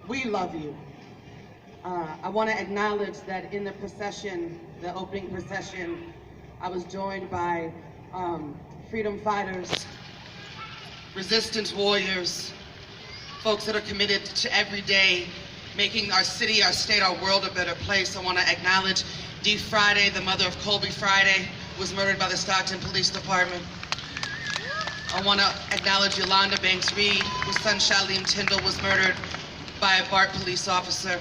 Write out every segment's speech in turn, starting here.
We love you. I want to acknowledge that in the procession, the opening procession, I was joined by freedom fighters, resistance warriors, folks that are committed to every day making our city, our state, our world a better place. I want to acknowledge Dee Friday, the mother of Colby Friday, who was murdered by the Stockton Police Department. I want to acknowledge Yolanda Banks Reed, whose son Shalim Tyndall was murdered by a BART police officer.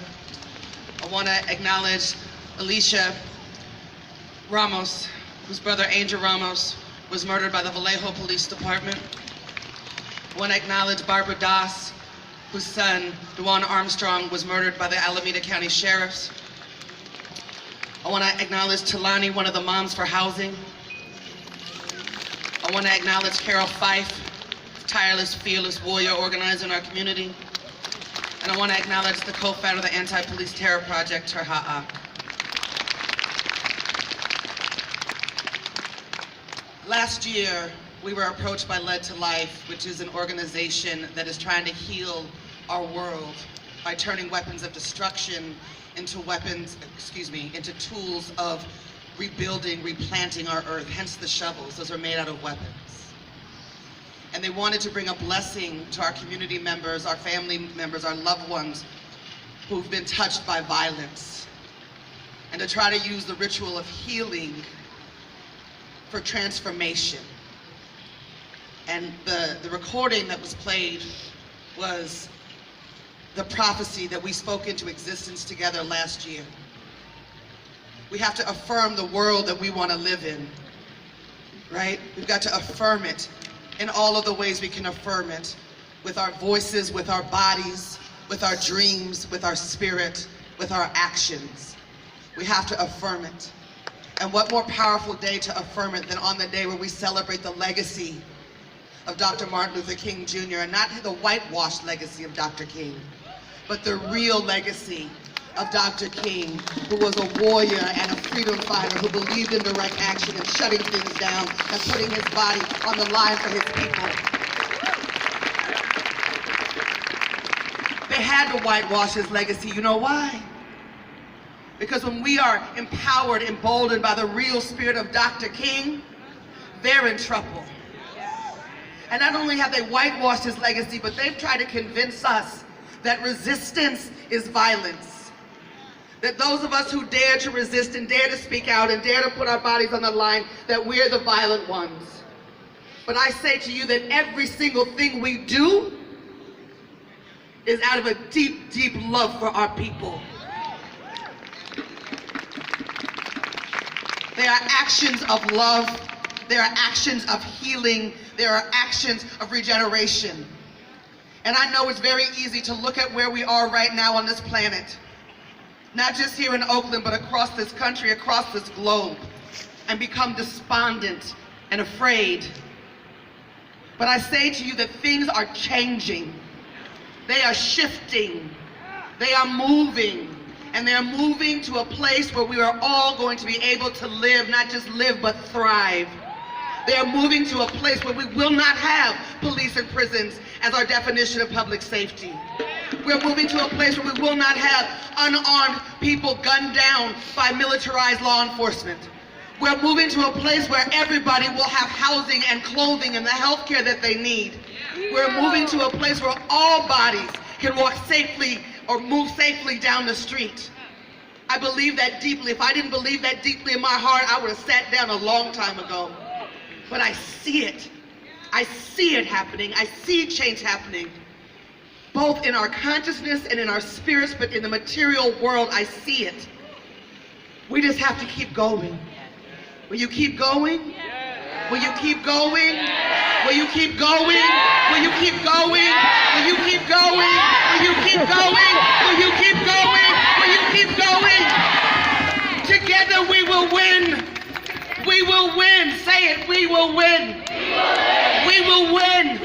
I want to acknowledge Alicia Ramos, whose brother Angel Ramos was murdered by the Vallejo Police Department. I want to acknowledge Barbara Das, whose son Dewan Armstrong was murdered by the Alameda County Sheriffs. I want to acknowledge Talani, one of the moms for housing. I want to acknowledge Carol Fife, tireless, fearless warrior organizer in our community. And I want to acknowledge the co-founder of the Anti-Police Terror Project, Terha'a. Last year, we were approached by Led to Life, which is an organization that is trying to heal our world by turning weapons of destruction into into tools of rebuilding, replanting our earth, hence the shovels. Those are made out of weapons. And they wanted to bring a blessing to our community members, our family members, our loved ones who've been touched by violence, and to try to use the ritual of healing for transformation. And the recording that was played was the prophecy that we spoke into existence together last year. We have to affirm the world that we want to live in, right? We've got to affirm it in all of the ways we can affirm it, with our voices, with our bodies, with our dreams, with our spirit, with our actions. We have to affirm it. And what more powerful day to affirm it than on the day where we celebrate the legacy of Dr. Martin Luther King Jr., and not the whitewashed legacy of Dr. King, but the real legacy of Dr. King, who was a warrior and a freedom fighter who believed in direct action and shutting things down and putting his body on the line for his people. They had to whitewash his legacy. You know why? Because when we are empowered, emboldened by the real spirit of Dr. King, they're in trouble. And not only have they whitewashed his legacy, but they've tried to convince us that resistance is violence. That those of us who dare to resist and dare to speak out and dare to put our bodies on the line, that we're the violent ones. But I say to you that every single thing we do is out of a deep, deep love for our people. They are actions of love. They are actions of healing. There are actions of regeneration. And I know it's very easy to look at where we are right now on this planet, not just here in Oakland, but across this country, across this globe, and become despondent and afraid. But I say to you that things are changing. They are shifting. They are moving. And they're moving to a place where we are all going to be able to live, not just live, but thrive. They are moving to a place where we will not have police and prisons as our definition of public safety. We're moving to a place where we will not have unarmed people gunned down by militarized law enforcement. We're moving to a place where everybody will have housing and clothing and the health care that they need. We're moving to a place where all bodies can walk safely or move safely down the street. I believe that deeply. If I didn't believe that deeply in my heart, I would have sat down a long time ago. But I see it. I see it happening. I see change happening, both in our consciousness and in our spirits, but in the material world, I see it. We just have to keep going. Will you keep going? Will you keep going? Will you keep going? Will you keep going? Will you keep going? Will you keep going? Will you keep going? Will you keep going? Together we will win. We will win. Say it. We will win. We will win.